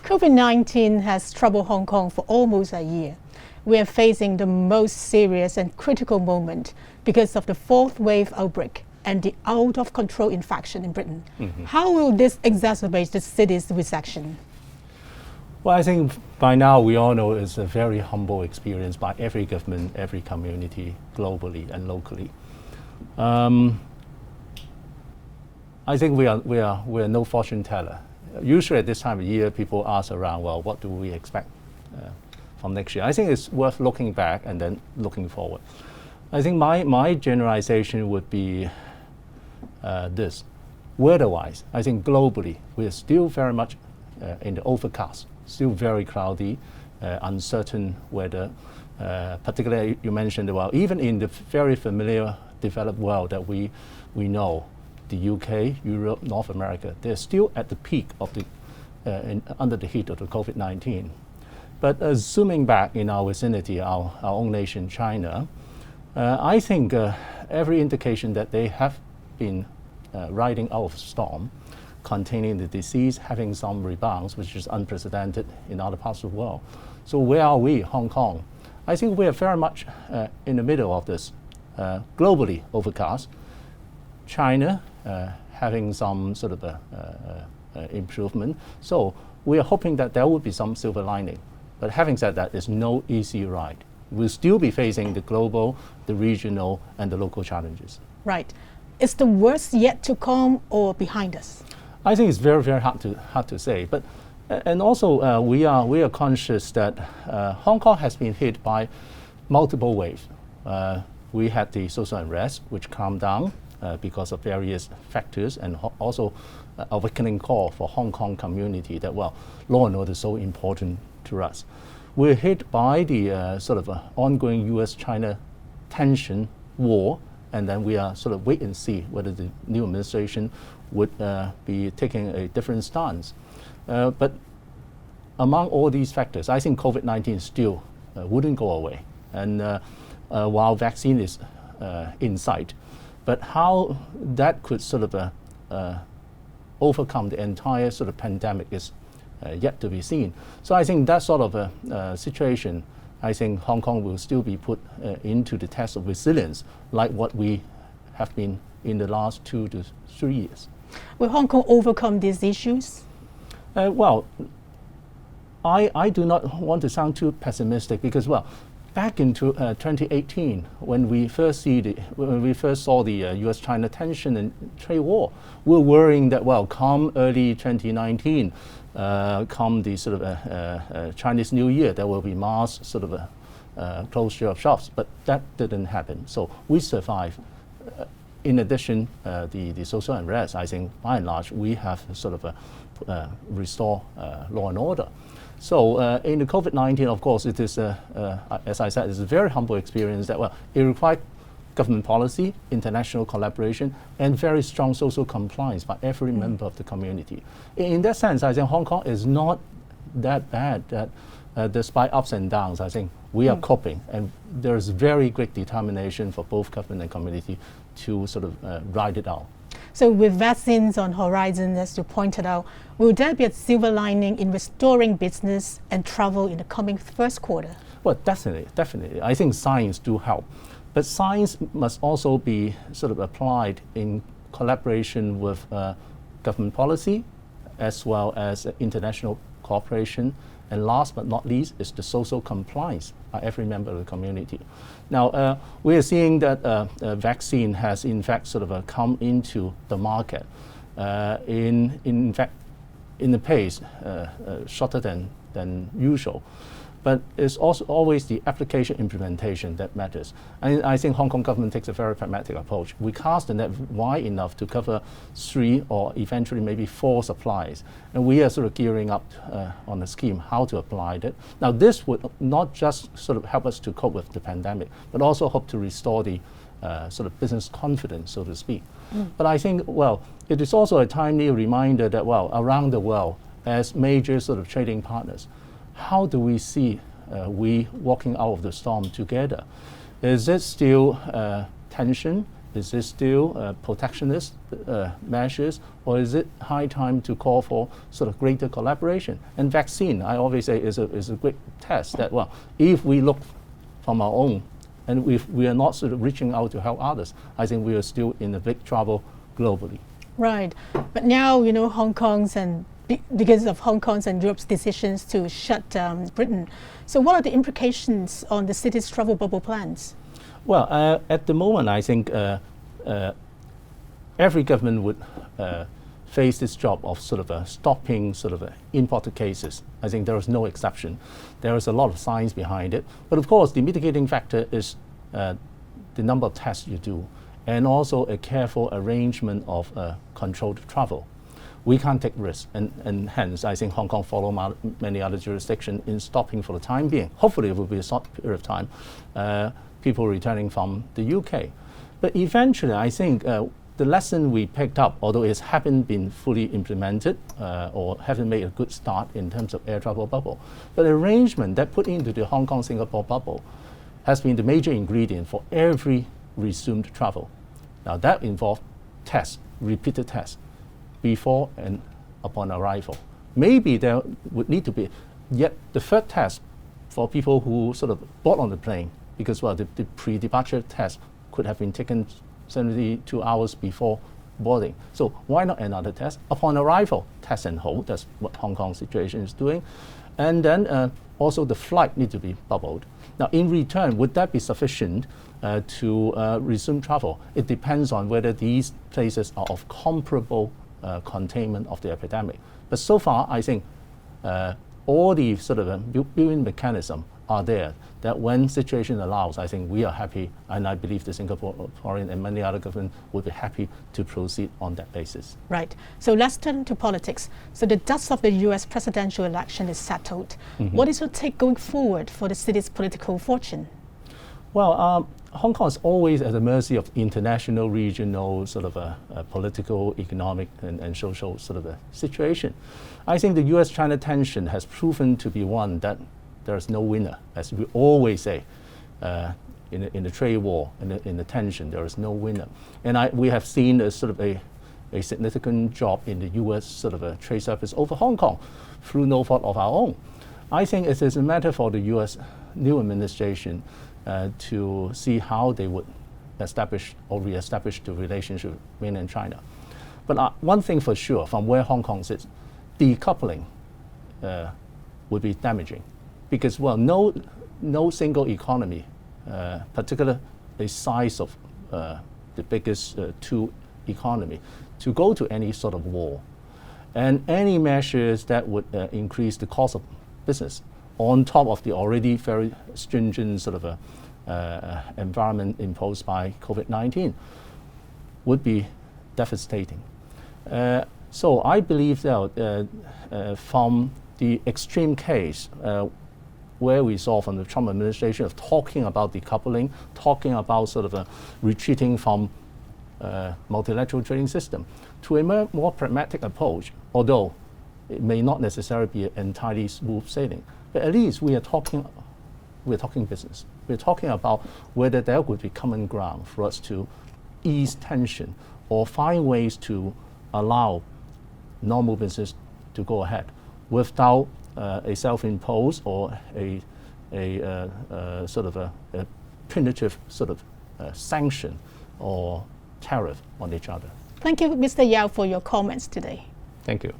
COVID-19 has troubled Hong Kong for almost a year. We are facing the most serious and critical moment because of the fourth wave outbreak and the out-of-control infection in Britain. How will this exacerbate the city's recession? Well, I think by now we all know it's a very humble experience by every government, every community, globally and locally. I think we are no fortune teller. Usually at this time of year, people ask around, well, what do we expect from next year? I think it's worth looking back and then looking forward. I think my generalization would be this. Weather-wise, I think globally, we are still very much in the overcast, still very cloudy, uncertain weather. Particularly, you mentioned, well, even in the very familiar developed world that we know, the UK, Europe, North America, they're still at the peak of the under the heat of the Covid-19. But zooming back in our vicinity, our own nation, China, I think every indication that they have been riding out of the storm, containing the disease, having some rebounds, which is unprecedented in other parts of the world. So where are we, Hong Kong? I think we are very much in the middle of this, globally overcast. China having some sort of improvement. So we are hoping that there will be some silver lining. But having said that, it's no easy ride. We'll still be facing the global, the regional, and the local challenges. Right. Is the worst yet to come or behind us? I think it's very, very hard to say. But and also we are conscious that Hong Kong has been hit by multiple waves. We had the social unrest, which calmed down because of various factors, and also awakening call for Hong Kong community that, well, law and order is so important to us. We're hit by the sort of ongoing US-China tension, war, and then we are sort of wait and see whether the new administration would be taking a different stance. But among all these factors, I think COVID-19 still wouldn't go away. And while vaccine is in sight, but how that could sort of overcome the entire sort of pandemic is yet to be seen. So I think that sort of a situation, I think Hong Kong will still be put into the test of resilience, like what we have been in the last 2 to 3 years. Will Hong Kong overcome these issues? Well, I do not want to sound too pessimistic because, well, back in 2018, when we first saw the U.S.-China tension and trade war, we were worrying that, well, come early 2019, come the sort of Chinese New Year, there will be mass sort of closure of shops, but that didn't happen. So we survived. In addition, the social unrest, I think by and large, we have sort of restore law and order. So in the COVID-19, of course, it is, as I said, it's a very humble experience that, well, it required government policy, international collaboration, and very strong social compliance by every member of the community. In that sense, I think Hong Kong is not that bad. That despite ups and downs, I think we are coping, and there's very great determination for both government and community to sort of ride it out. So with vaccines on horizon, as you pointed out, will there be a silver lining in restoring business and travel in the coming first quarter? Well, definitely. I think science do help. But science must also be sort of applied in collaboration with government policy, as well as international cooperation. And last but not least is the social compliance by every member of the community. Now, we are seeing that vaccine has in fact sort of come into the market in fact in the pace shorter than usual. But it's also always the application implementation that matters. And I think Hong Kong government takes a very pragmatic approach. We cast the net wide enough to cover 3 or eventually maybe 4 supplies. And we are sort of gearing up on a scheme how to apply it. Now this would not just sort of help us to cope with the pandemic, but also hope to restore the sort of business confidence, so to speak. But I think, well, it is also a timely reminder that, well, around the world, as major sort of trading partners, how do we see we walking out of the storm together? Is it still tension? Is this still protectionist measures, or is it high time to call for sort of greater collaboration? And vaccine, I always say, is a great test that, well, if we look from our own, and if we are not sort of reaching out to help others, I think we are still in a big trouble globally. Right. But now, you know, because of Hong Kong's and Europe's decisions to shut Britain. So what are the implications on the city's travel bubble plans? Well, at the moment, I think every government would face this job of sort of stopping sort of imported cases. I think there is no exception. There is a lot of science behind it. But of course, the mitigating factor is the number of tests you do, and also a careful arrangement of controlled travel. We can't take risks, and hence I think Hong Kong follow many other jurisdictions in stopping for the time being. Hopefully it will be a short period of time, people returning from the UK. But eventually I think the lesson we picked up, although it hasn't been fully implemented or haven't made a good start in terms of air travel bubble, but the arrangement that put into the Hong Kong-Singapore bubble has been the major ingredient for every resumed travel. Now that involved tests, repeated tests, before and upon arrival. Maybe there would need to be yet the third test for people who sort of board on the plane, because well, the pre-departure test could have been taken 72 hours before boarding. So why not another test? Upon arrival, test and hold, that's what Hong Kong's situation is doing. And then also the flight need to be bubbled. Now in return, would that be sufficient to resume travel? It depends on whether these places are of comparable containment of the epidemic. But so far, I think all the sort of built-in mechanism are there, that when situation allows, I think we are happy, and I believe the Singaporean and many other governments would be happy to proceed on that basis. Right. So let's turn to politics. So the dust of the US presidential election is settled. Mm-hmm. What is your take going forward for the city's political fortune? Well, Hong Kong is always at the mercy of international, regional, sort of political, economic, and social sort of a situation. I think the US-China tension has proven to be one that there is no winner, as we always say. In the trade war, in the tension, there is no winner. And we have seen a sort of a significant drop in the US sort of a trade surplus over Hong Kong through no fault of our own. I think it is a matter for the US new administration to see how they would establish or re-establish the relationship with mainland China. But one thing for sure, from where Hong Kong sits, decoupling would be damaging, because well, no single economy, particularly the size of the biggest two economy, to go to any sort of war, and any measures that would increase the cost of business on top of the already very stringent sort of environment imposed by COVID-19 would be devastating. So I believe that from the extreme case where we saw from the Trump administration of talking about decoupling, talking about sort of retreating from multilateral trading system, to a more pragmatic approach, although it may not necessarily be entirely smooth sailing. But at least we're talking business. We're talking about whether there would be common ground for us to ease tension or find ways to allow normal business to go ahead without a self-imposed or a sort of a punitive sort of sanction or tariff on each other. Thank you, Mr. Yau, for your comments today. Thank you.